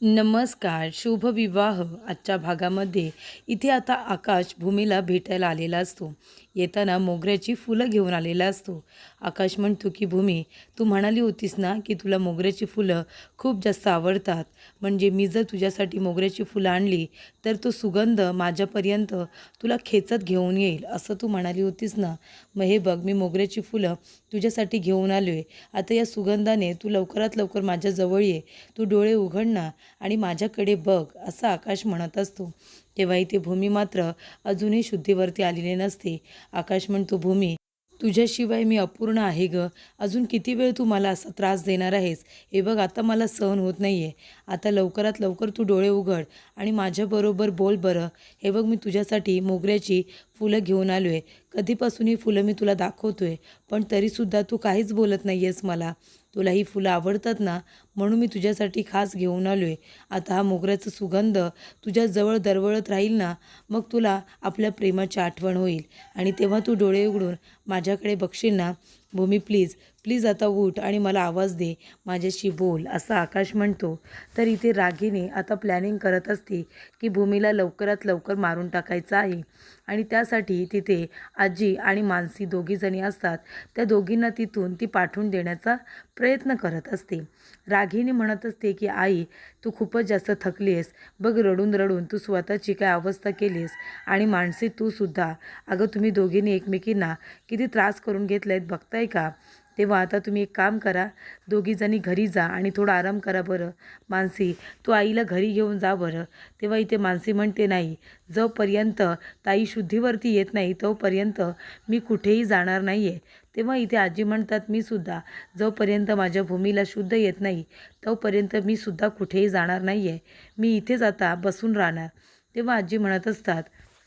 नमस्कार. शुभ विवाह आजच्या भागामध्ये इथे आता आकाश भूमीला भेटायला आलेला असतो. येताना मोगऱ्याची फुलं घेऊन आलेला असतो. आकाश म्हणतो की भूमी, तू म्हणाली होतीस ना की तुला मोगऱ्याची फुलं खूप जास्त आवडतात. म्हणजे मी जर तुझ्यासाठी मोगऱ्याची फुलं आणली तर तो सुगंध माझ्यापर्यंत तुला खेचत घेऊन येईल असं तू म्हणाली होतीस ना. मग हे बघ, मी मोगऱ्याची फुलं तुझ्यासाठी घेऊन आलो आहे. आता या सुगंधाने तू लवकरात लवकर माझ्याजवळ ये. तू डोळे उघड ना आणि माझ्याकडे बघ असं आकाश म्हणत असतो. तेव्हा इथे भूमी मात्र अजूनही शुद्धीवरती आलेली नसते. आकाश म्हणतो, भूमी, तुझ्याशिवाय मी अपूर्ण आहे ग. अजून किती वेळ तू मला असा त्रास देणार आहेस? हे बघ, आता मला सहन होत नाही आहे. आता लवकरात लवकर तू डोळे उघड आणि माझ्याबरोबर बोल बरं. हे बघ, मी तुझ्यासाठी मोगऱ्याची फुलं घेऊन आलो आहे. कधीपासून ही फुलं मी तुला दाखवतो आहे, पण तरीसुद्धा तू काहीच बोलत नाही आहेस मला. तुला ही फुलं आवडतात ना, म्हणून मी तुझ्यासाठी खास घेऊन आलो आहे. आता हा मोगऱ्याचा सुगंध तुझ्याजवळ दरवळत राहील ना, मग तुला आपल्या प्रेमाची आठवण होईल आणि तेव्हा तू डोळे उघडून माझ्याकडे बघशील ना. भूमी, प्लीज प्लीज आता उठ आणि मला आवाज दे, माझ्याशी बोल असं आकाश म्हणतो. तर इथे रागिनी आता प्लॅनिंग करत असते की भूमीला लवकरात लवकर मारून टाकायचं आहे आणि त्यासाठी तिथे आजी आणि मानसी दोघीजणी असतात. त्या दोघींना तिथून ती पाठवून देण्याचा प्रयत्न करत असते. रागिनी म्हणत असते की आई, तू खूपच जास्त थकली आहेस. बघ, रडून रडून तू स्वतःची काय अवस्था केलीस. आणि मानसी, तू सुद्धा. अगं, तुम्ही दोघींनी एकमेकींना किती त्रास करून घेतले आहेत बघताय का? तेव्हा आता तुम्ही एक काम करा, दोघीजणी घरी जा आणि थोडा आराम करा बरं. मानसी, तू आईला घरी घेऊन जा बरं. तेव्हा इथे मानसी म्हणते, नाही, जोपर्यंत ताई शुद्धीवरती येत नाही तोपर्यंत मी कुठेही जाणार नाही आहे. तेव्हा इथे आजी म्हणतात, मी सुद्धा. जोपर्यंत माझ्या भूमीला शुद्ध येत नाही तोपर्यंत मी सुद्धा कुठेही जाणार नाही आहे. मी इथेच आता बसून राहणार. तेव्हा आजी म्हणत असतात,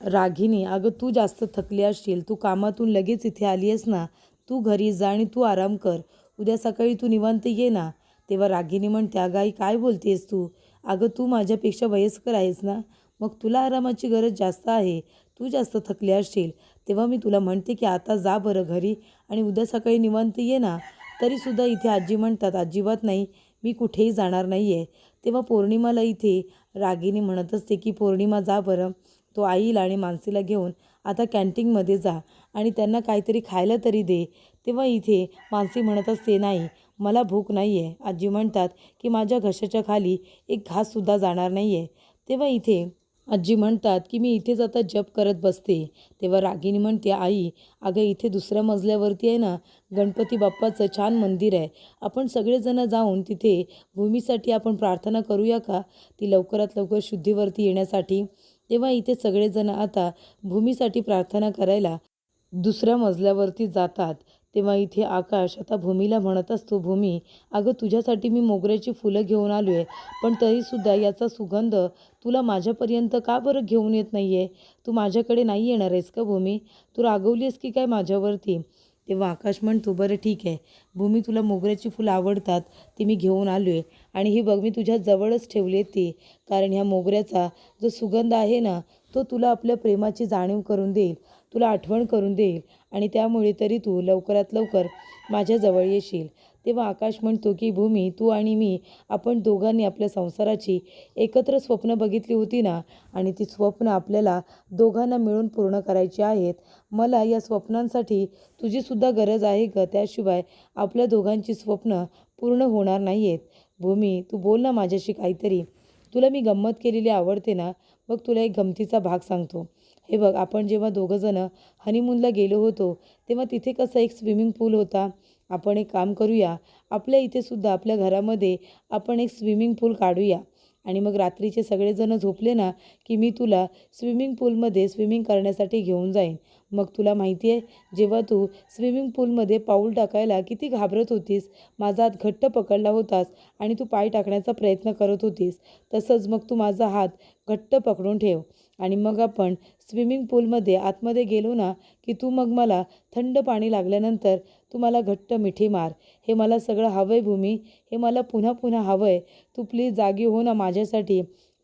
रागिनी, अगं तू जास्त थकली असशील. तू कामातून लगेच इथे आली आहेस ना. तू घरी जा आणि तू आराम कर. उद्या सकाळी तू निवांत ये ना. तेव्हा रागिनी म्हणते, अगं आई, काय बोलतेस तू? अगं, तू माझ्यापेक्षा वयस्कर आहेस ना, मग तुला आरामाची गरज जास्त आहे. तू जास्त थकली असशील. तेव्हा मी तुला म्हणते की आता जा बरं घरी आणि उद्या सकाळी निवांत ये ना. तरीसुद्धा इथे आजी म्हणतात, अजिबात नाही, मी कुठेही जाणार नाही आहे. तेव्हा पौर्णिमाला इथे रागिनी म्हणत असते की पौर्णिमा, जा बरं, तो आईला आणि मानसीला घेऊन आता कॅन्टीनमध्ये जा आणि त्यांना काहीतरी खायला तरी दे. तेव्हा इथे मानसी म्हणत असते, नाही, मला भूक नाही आहे. आजी म्हणतात की माझ्या घशाच्या खाली एक घाससुद्धा जाणार नाही आहे. तेव्हा इथे आजी म्हणतात की मी इथेच आता जप करत बसते. तेव्हा रागिनी म्हणते, आई, अगं इथे दुसऱ्या मजल्यावरती आहे ना, गणपती बाप्पाचं छान मंदिर आहे. आपण सगळेजण जाऊन तिथे भूमीसाठी आपण प्रार्थना करूया का, ती लवकरात लवकर शुद्धीवरती येण्यासाठी. तेव्हा इथे सगळेजण आता भूमीसाठी प्रार्थना करायला दुसऱ्या मजल्यावरती जातात. तेव्हा इथे आकाश आता भूमीला म्हणत असतो, भूमी, अगं तुझ्यासाठी मी मोगऱ्याची फुलं घेऊन आलो आहे, पण तरीसुद्धा याचा सुगंध तुला माझ्यापर्यंत का बरं घेऊन येत नाही आहे? तू माझ्याकडे नाही येणार आहेस का भूमी? तू रागवली आहेस की काय माझ्यावरती? तेव्हा आकाश म्हणतो, बरं ठीक आहे भूमी, तुला मोगऱ्याची फुलं आवडतात, ती मी घेऊन आलो आहे आणि ही बघ, मी तुझ्या जवळच ठेवली आहे ती. कारण ह्या मोगऱ्याचा जो सुगंध आहे ना, तो तुला आपल्या प्रेमाची जाणीव करून देईल, तुला आठवण करून देईल आणि त्यामुळे तरी तू लवकरात लवकर माझ्याजवळ येशील. तेव्हा आकाश म्हणतो की भूमी, तू आणि मी, आपण दोघांनी आपल्या संसाराची एकत्र स्वप्न बघितली होती ना, आणि ती स्वप्न आपल्याला दोघांना मिळून पूर्ण करायची आहेत. मला या स्वप्नांसाठी तुझीसुद्धा गरज आहे ग, त्याशिवाय आपल्या दोघांची स्वप्न पूर्ण होणार नाही आहेत. भूमी, तू बोल ना माझ्याशी काहीतरी. तुला मी गंमत केलेली आवडते ना, मग तुला एक गमतीचा भाग सांगतो. हे बघ, आपण जेव्हा दोघंजणं हनीमूनला गेलो होतो तेव्हा तिथे कसं एक स्विमिंग पूल होता. आपण एक काम करूया, आपल्या इथे सुद्धा आपल्या घरामध्ये आपण एक स्विमिंग पूल काढूया आणि मग रात्रीचे सगळेजण झोपले ना की मी तुला स्विमिंग पूलमध्ये स्विमिंग करण्यासाठी घेऊन जाईन. मग तुला माहिती आहे, जेव्हा तू स्विमिंग पूलमध्ये पाऊल टाकायला किती घाबरत होतीस, माझा हात घट्ट पकडला होतास आणि तू पाय टाकण्याचा प्रयत्न करत होतीस. तसंच मग तू माझा हात घट्ट पकडून ठेव आणि मग आपण स्विमिंग पूलमध्ये आतमध्ये गेलो ना की तू मग मला थंड पाणी लागल्यानंतर तू मला घट्ट मिठी मार. हे मला सगळं हवं आहे भूमी, हे मला पुन्हा पुन्हा हवं आहे. तू प्लीज जागी हो ना माझ्यासाठी,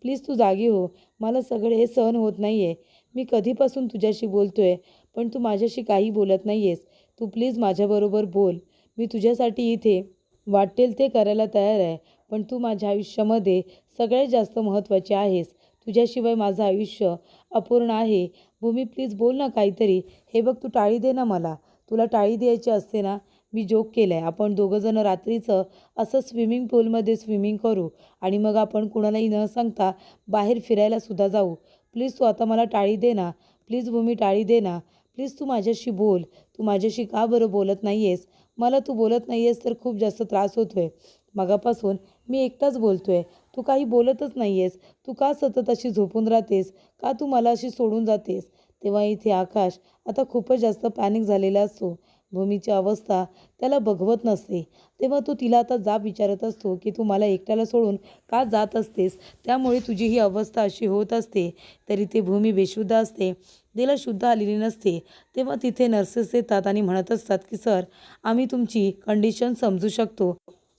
प्लीज तू जागी हो. मला सगळे हे सहन होत नाही आहे. मी कधीपासून तुझ्याशी बोलतो आहे, पण तू माझ्याशी काही बोलत नाही आहेस. तू प्लीज माझ्याबरोबर बोल. मी तुझ्यासाठी इथे वाटेल ते करायला तयार आहे, पण तू माझ्या आयुष्यामध्ये सगळ्यात जास्त महत्त्वाची आहेस. तुझ्याशिवाय माझं आयुष्य अपूर्ण आहे. भूमी प्लीज बोल ना काहीतरी. हे बघ तू टाळी दे ना मला. तुला टाळी द्यायची असते ना. मी जोक केला आहे. आपण दोघंजणं रात्रीचं असं स्विमिंग पूलमध्ये स्विमिंग करू आणि मग आपण कुणालाही न सांगता बाहेर फिरायलासुद्धा जाऊ. प्लीज तू आता मला टाळी दे ना. प्लीज भूमी टाळी दे ना. प्लीज तू माझ्याशी बोल. तू माझ्याशी का बरं बोलत नाही आहेस? मला तू बोलत नाही आहेस तर खूप जास्त त्रास होतो आहे. मगापासून मी एकटाच बोलतो आहे. तू काही बोलतच नाही आहेस. तू का सतत अशी झोपून राहतेस? का तू मला अशी सोडून जातेस? तेव्हा इथे आकाश आता खूपच जास्त पॅनिक झालेला असतो. भूमीची अवस्था त्याला बघवत नसते. तेव्हा तो तिला आता जाब विचारत असतो की तू मला एकट्याला सोडून का जात असतेस? त्यामुळे तुझी ही अवस्था अशी होत असते. तरी ते भूमी बेशुद्ध असते. तिला शुद्ध आलेली नसते. तेव्हा तिथे नर्सेस येतात आणि म्हणत असतात की सर, आम्ही तुमची कंडिशन समजू शकतो.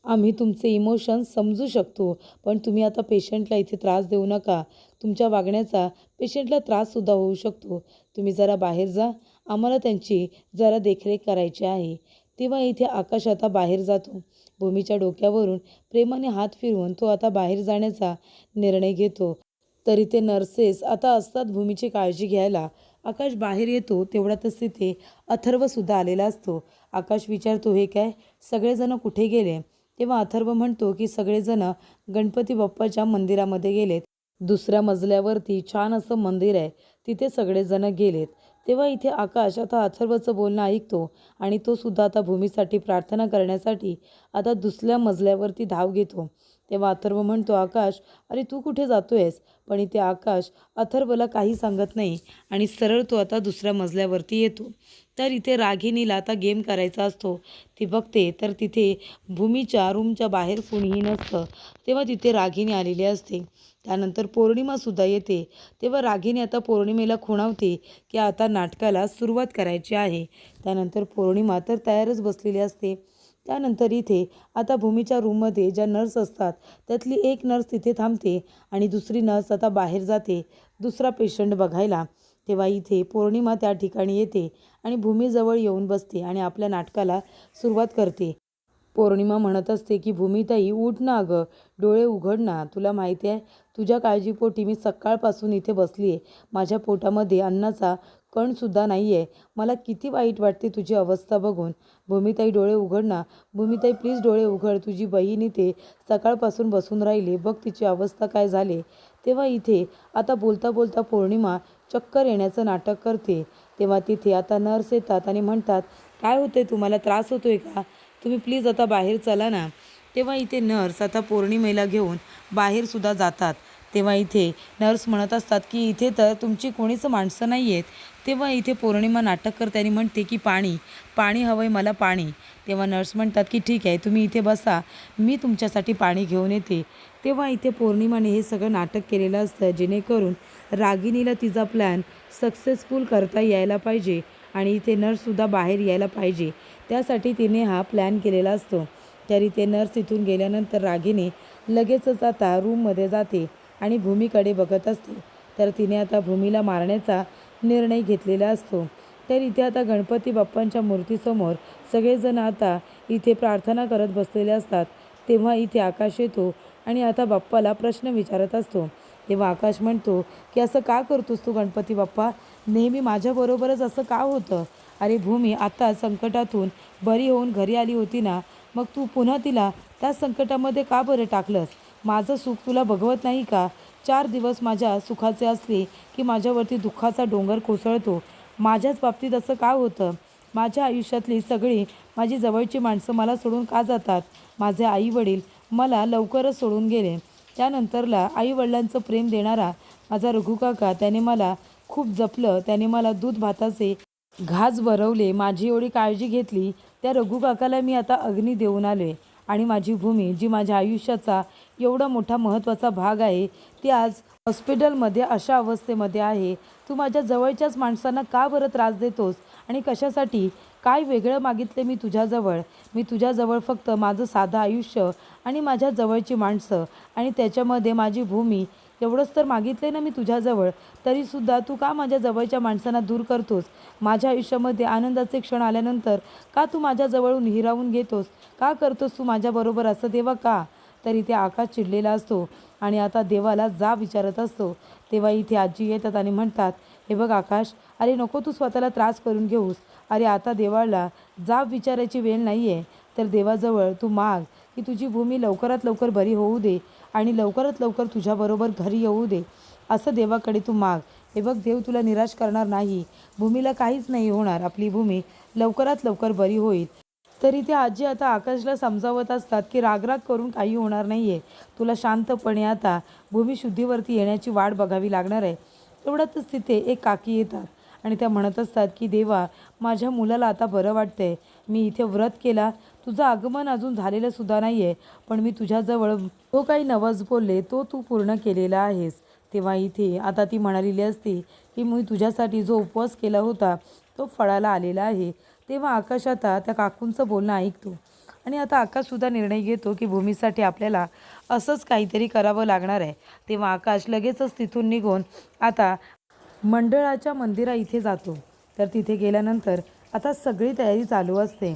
आम्ही तुमचे इमोशन्स समजू शकतो. पण तुम्ही आता पेशंटला इथे त्रास देऊ नका. तुमच्या वागण्याचा पेशंटला त्राससुद्धा होऊ शकतो. तुम्ही जरा बाहेर जा. आम्हाला त्यांची जरा देखरेख करायची आहे. तेव्हा इथे आकाश आता बाहेर जातो. भूमीच्या डोक्यावरून प्रेमाने हात फिरवून तो आता बाहेर जाण्याचा निर्णय घेतो. तरी ते नर्सेस आता असतात भूमीची काळजी घ्यायला. आकाश बाहेर येतो तेवढ्यातच तिथे अथर्वसुद्धा आलेला असतो. आकाश विचारतो, हे काय? सगळेजण कुठे गेले? तेव्हा अथर्व म्हणतो की सगळेजण गणपती बाप्पाच्या मंदिरामध्ये गेलेत. दुसऱ्या मजल्यावरती छान असं मंदिर आहे. तिथे सगळेजण गेलेत. तेव्हा इथे आकाश आता अथर्वचं बोलणं ऐकतो आणि तो सुद्धा आता भूमीसाठी प्रार्थना करण्यासाठी आता दुसऱ्या मजल्यावरती धाव घेतो. तेव्हा अथर्व म्हणतो, आकाश, अरे तू कुठे जातोयस? पण इथे आकाश अथर्वला काही सांगत नाही आणि सरळ तो आता दुसऱ्या मजल्यावरती येतो. तर इथे रागिणीला आता गेम करायचा असतो. ती बघते तर तिथे भूमीच्या रूमच्या बाहेर कोणीही नसतं. तेव्हा तिथे रागिणी आलेली असते. त्यानंतर पौर्णिमासुद्धा येते. तेव्हा रागिणी आता पौर्णिमेला खुणावते की आता नाटकाला सुरुवात करायची आहे. त्यानंतर पौर्णिमा तर तयारच बसलेली असते. त्यानंतर इथे आता भूमीच्या रूममध्ये ज्या नर्स असतात त्यातली एक नर्स तिथे थांबते आणि दुसरी नर्स आता बाहेर जाते दुसरा पेशंट बघायला. तेव्हा इथे पौर्णिमा त्या ठिकाणी येते आणि भूमीजवळ येऊन बसते आणि आपल्या नाटकाला सुरुवात करते. पौर्णिमा म्हणत असते की भूमिताई, उठ ना अगं, डोळे उघड ना. तुला माहिती आहे तुझ्या काळजीपोटी मी सकाळपासून इथे बसली आहे. माझ्या पोटामध्ये अन्नाचा कणसुद्धा नाही आहे. मला किती वाईट वाटते तुझी अवस्था बघून. भूमिताई डोळे उघड ना. भूमिताई प्लीज डोळे उघड. तुझी बहीण इथे सकाळपासून बसून राहिली. बघ तिची अवस्था काय झाली. तेव्हा इथे आता बोलता बोलता पौर्णिमा चक्कर येण्याचं नाटक करते. तेव्हा तिथे आता नर्स येतात आणि म्हणतात, काय होतंय तुम्हाला? त्रास होतोय का? तुम्ही प्लीज आता बाहेर चला ना. तेव्हा इथे नर्स आता पौर्णिमेला घेऊन बाहेरसुद्धा जातात. तेव्हा इथे नर्स म्हणत असतात की इथे तर तुमची कोणीच माणसं नाही आहेत. तेव्हा इथे पौर्णिमा नाटक करते आणि म्हणते की पाणी पाणी हवं आहे मला, पाणी. तेव्हा नर्स म्हणतात की ठीक आहे, तुम्ही इथे बसा, मी तुमच्यासाठी पाणी घेऊन येते. तेव्हा इथे पौर्णिमाने हे सगळं नाटक केलेलं असतं जेणेकरून रागिणीला तिचा प्लॅन सक्सेसफुल करता यायला पाहिजे आणि इथे नर्ससुद्धा बाहेर यायला पाहिजे. त्यासाठी तिने हा प्लॅन केलेला असतो. तरी ते नर्स इथून गेल्यानंतर रागिणी लगेचच आता रूममध्ये जाते आणि भूमीकडे बघत असते. तर तिने आता भूमीला मारण्याचा निर्णय घेतलेला असतो. तर इथे आता गणपती बाप्पांच्या मूर्तीसमोर सगळेजण आता इथे प्रार्थना करत बसलेले असतात. तेव्हा इथे आकाश येतो आणि आता बाप्पाला प्रश्न विचारत असतो. तेव्हा आकाश म्हणतो की असं का करतोस तू गणपती बाप्पा? नेहमी माझ्याबरोबरच असं का होतं? अरे भूमी आता संकटातून बरी होऊन घरी आली होती ना, मग तू पुन्हा तिला त्या संकटामध्ये का बरं टाकलंस? माझं सुख तुला बघवत नाही का? 4 दिवस माझ्या सुखाचे असले की माझ्यावरती दुःखाचा डोंगर कोसळतो. माझ्याच बाबतीत असं का होतं? माझ्या आयुष्यातली सगळी माझी जवळची माणसं मला सोडून का जातात? माझे आईवडील मला लवकरच सोडून गेले. त्यानंतरला आईवडिलांचं प्रेम देणारा माझा रघु काका, त्याने मला खूप जपलं. त्याने मला दूध भाताचे घास भरवले. माझी एवढी काळजी घेतली. त्या रघु काकाला मी आता अग्नी देऊन आले आणि माझी भूमी, जी माझ्या आयुष्याचा एवढा मोठा महत्त्वाचा भाग आहे, ती आज हॉस्पिटलमध्ये अशा अवस्थेमध्ये आहे. तू माझ्या जवळच्याच माणसांना का बरं त्रास देतोस आणि कशासाठी? काय वेगळं मागितले मी तुझ्याजवळ? मी तुझ्याजवळ फक्त माझं साधं आयुष्य आणि माझ्या जवळची माणसं आणि त्याच्यामध्ये माझी भूमी एवढंच तर मागितले ना मी तुझ्याजवळ. तरीसुद्धा तू का माझ्या जवळच्या माणसांना दूर करतोस? माझ्या आयुष्यामध्ये आनंदाचे क्षण आल्यानंतर का तू माझ्याजवळून हिरावून घेतोस? का करतोस तू माझ्याबरोबर असं? तेव्हा का? तर इथे आकाश चिडलेला असतो आणि आता देवाला जाब विचारत असतो. तेव्हा इथे आजी येतात आणि म्हणतात, हे बघ आकाश, अरे नको तू स्वतःला त्रास करून घेऊस. अरे आता देवाला जाब विचारायची वेळ नाही आहे. तर देवाजवळ तू माग की तुझी भूमी लवकरात लवकर बरी होऊ दे आणि लवकरात लवकर तुझ्याबरोबर घरी येऊ दे, असं देवाकडे तू माग. हे बघ, देव तुला निराश करणार नाही. भूमीला काहीच नाही होणार. आपली भूमी लवकरात लवकर बरी होईल. तरी ते आजी आता आकाशला समजावत असतात की रागराग करून काही होणार नाही आहे. तुला शांतपणे आता भूमी शुद्धीवरती येण्याची वाट बघावी लागणार आहे. तेवढ्यातच तिथे एक काकी येतात आणि त्या म्हणत असतात की देवा, माझ्या मुलाला आता बरं वाटतंय. मी इथे व्रत केला, तुझं आगमन अजून झालेलं सुद्धा नाही आहे, पण मी तुझ्याजवळ जो काही नवस बोलले तो तू पूर्ण केलेला आहेस. तेव्हा इथे आता ती म्हणालेली असते की मी तुझ्यासाठी जो उपवास केला होता तो फळाला आलेला आहे. तेव्हा आकाश आता त्या काकूंचं बोलणं ऐकतो आणि आता आकाशसुद्धा निर्णय घेतो की भूमीसाठी आपल्याला असंच काहीतरी करावं लागणार आहे. तेव्हा आकाश लगेचच तिथून निघून आता मंडळाच्या मंदिरा इथे जातो. तर तिथे गेल्यानंतर आता सगळी तयारी चालू असते.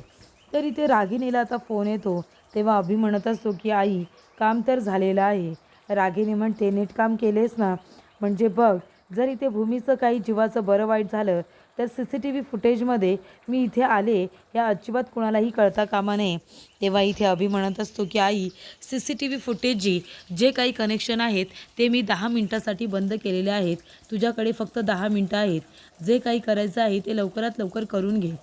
तर इथे रागिणीला आता फोन येतो. तेव्हा अभि म्हणत असतो की आई, काम तर झालेलं आहे. रागिणी म्हणते, नीट काम केलेस ना? म्हणजे बघ, जर इथे भूमीचं काही जीवाचं बरं वाईट झालं तर CCTV फुटेजमध्ये मी इथे आले या अजिबात कुणालाही कळता कामा नये. तेव्हा इथे अभि म्हणत असतो की आई, CCTV फुटेज जे काही कनेक्शन आहेत ते मी 10 मिनिटासाठी बंद केलेले आहेत. तुझ्याकडे फक्त 10 मिनिटं आहेत. जे काही करायचं आहे ते लवकरात लवकर करून घे.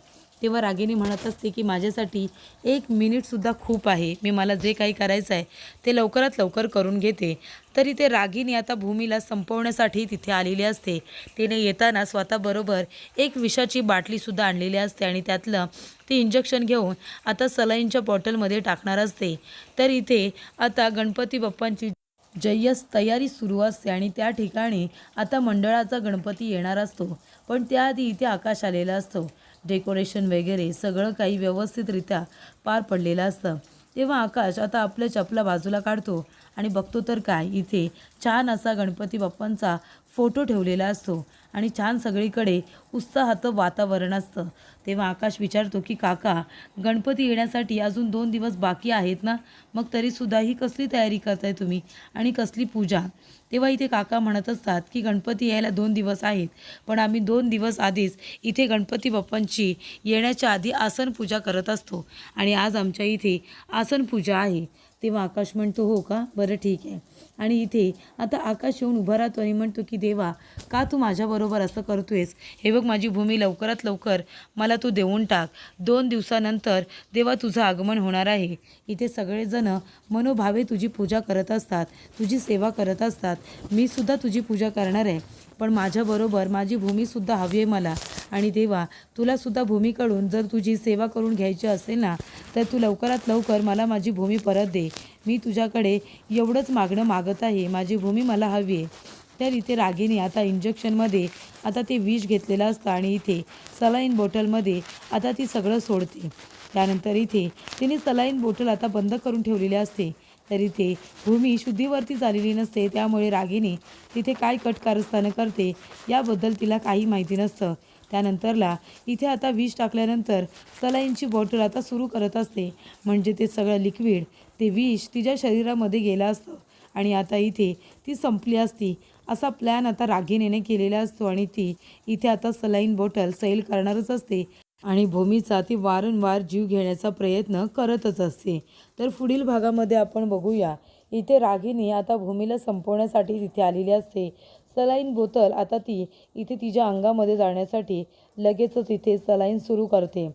तेव्हा रागिणी म्हणत असते की माझ्यासाठी 1 मिनिटसुद्धा खूप आहे. मला जे काही करायचं आहे ते लवकरात लवकर करून घेते. तरी ते रागिणी आता भूमीला संपवण्यासाठी तिथे आलेली असते. तिने येताना स्वतःबरोबर एक विषाची बाटलीसुद्धा आणलेली असते आणि त्यातलं ती इंजेक्शन घेऊन आता सलाईनच्या बॉटलमध्ये टाकणार असते. तर इथे आता गणपती बाप्पांची जय्यस तयारी सुरू असते आणि त्या ठिकाणी आता मंडळाचा गणपती येणार असतो. पण त्याआधी इथे आकाश आलेला असतो. डेकोरेशन वगैरे सगळं काही व्यवस्थितरित्या पार पडलेलं असतं. तेव्हा आकाश आता आपल्या चपला बाजूला काढतो आणि बघतो तर काय, इथे छान असा गणपती बाप्पांचा फोटो ठेवलेला असतो आणि छान सगळीकडे उत्साहाचं वातावरण असतं. तेव्हा आकाश विचारतो की काका, गणपती येण्यासाठी अजून 2 दिवस बाकी आहेत ना? मग तरीसुद्धा ही कसली तयारी करताय तुम्ही आणि कसली पूजा? तेव्हा इथे काका म्हणत असतात की गणपती यायला 2 दिवस आहेत, पण आम्ही 2 दिवस आधीच इथे गणपती बाप्पांची येण्याच्या आधी आसन पूजा करत असतो आणि आज आमच्या इथे आसन पूजा आहे. तेव्हा आकाश म्हणतो, हो का, बरं ठीक आहे. आणि इथे आता आकाश येऊन उभा राहतो आणि म्हणतो की देवा, का तू माझ्याबरोबर असं करतोयस? हे बघ, माझी भूमी लवकरात लवकर मला तू देऊन टाक. 2 दिवसानंतर देवा तुझं आगमन होणार आहे. इथे सगळेजण मनोभावे तुझी पूजा करत असतात, तुझी सेवा करत असतात. मी सुद्धा तुझी पूजा करणार आहे, पण माझ्याबरोबर माझी भूमीसुद्धा हवी आहे मला. आणि देवा, तुलासुद्धा भूमीकडून जर तुझी सेवा करून घ्यायची असेल ना, तर तू लवकरात लवकर मला माझी भूमी परत दे. मी तुझ्याकडे एवढंच मागणं मागत आहे, माझी भूमी मला हवी आहे. तर इथे रागिणी आता इंजेक्शनमध्ये आता ते विष घेतलेलं असतं आणि इथे सलाईन बॉटलमध्ये आता ती सगळं सोडते. त्यानंतर इथे तिने सलाईन बॉटल आता बंद करून ठेवलेली असते. तर इथे भूमी शुद्धीवरती झालेली नसते, त्यामुळे रागिणी तिथे काय कारस्थानं करते याबद्दल तिला काही माहिती नसतं. त्यानंतरला इथे आता विष टाकल्यानंतर सलाईनची बॉटल आता सुरू करत असते. म्हणजे ते सगळं लिक्विड, ते विष तिच्या शरीरामध्ये गेलं असतं आणि आता इथे ती संपली असती असा प्लॅन आता रागिणीने केलेला असतो आणि ती इथे आता सलाईन बॉटल सैल करणारच असते आणि भूमीचा ती वारंवार जीव घेण्याचा प्रयत्न करतच असते. तर पुढील भागामध्ये आपण बघूया, इथे रागिणी आता भूमीला संपवण्यासाठी तिथे आलेली असते. सलाईन बोतल आता ती इथे तिच्या अंगामध्ये जाण्यासाठी लगेचच इथे सलाईन सुरू करते.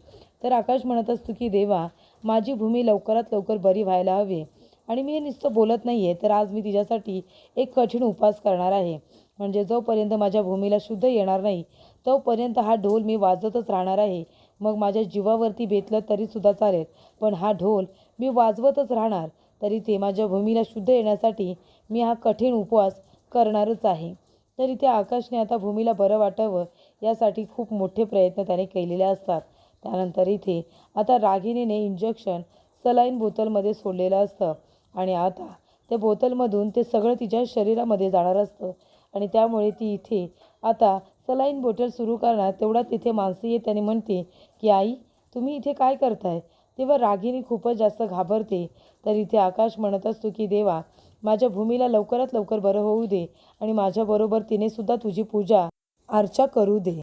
तर आकाश म्हणत असतो की देवा, माझी भूमी लवकरात लवकर बरी व्हायला हवी आणि मी हे नुसतं बोलत नाही आहे, तर आज मी तिच्यासाठी एक कठीण उपवास करणार आहे. म्हणजे जोपर्यंत माझ्या भूमीला शुद्ध येणार नाही तोपर्यंत हा ढोल मी वाजवतच राहणार आहे. मग माझ्या जीवावरती बेतलं तरीसुद्धा चालेल, पण हा ढोल मी वाजवतच राहणार. तरी ते माझ्या भूमीला शुद्ध येण्यासाठी मी हा कठीण उपवास करणारच आहे. तर इथे आकाशने आता भूमीला बरं वाटावं यासाठी खूप मोठे प्रयत्न त्याने केलेले असतात. त्यानंतर इथे आता रागिणीने इंजेक्शन सलाईन बोतलमध्ये सोडलेलं असतं आणि आता त्या बोतलमधून ते सगळं तिच्या शरीरामध्ये जाणार असतं आणि त्यामुळे ती इथे आता सलाईन बॉटल सुरू करणार. तेवढ्यात तिथे मानसी येते आणि म्हणते की आई, तुम्ही इथे काय करताय? तेव्हा रागिनी खूपच जास्त घाबरते. तर इथे आकाश म्हणत असतो की देवा, माझ्या भूमीला लवकरात लवकर बरं होऊ दे आणि माझ्याबरोबर तिने सुद्धा तुझी पूजा अर्चा करू दे.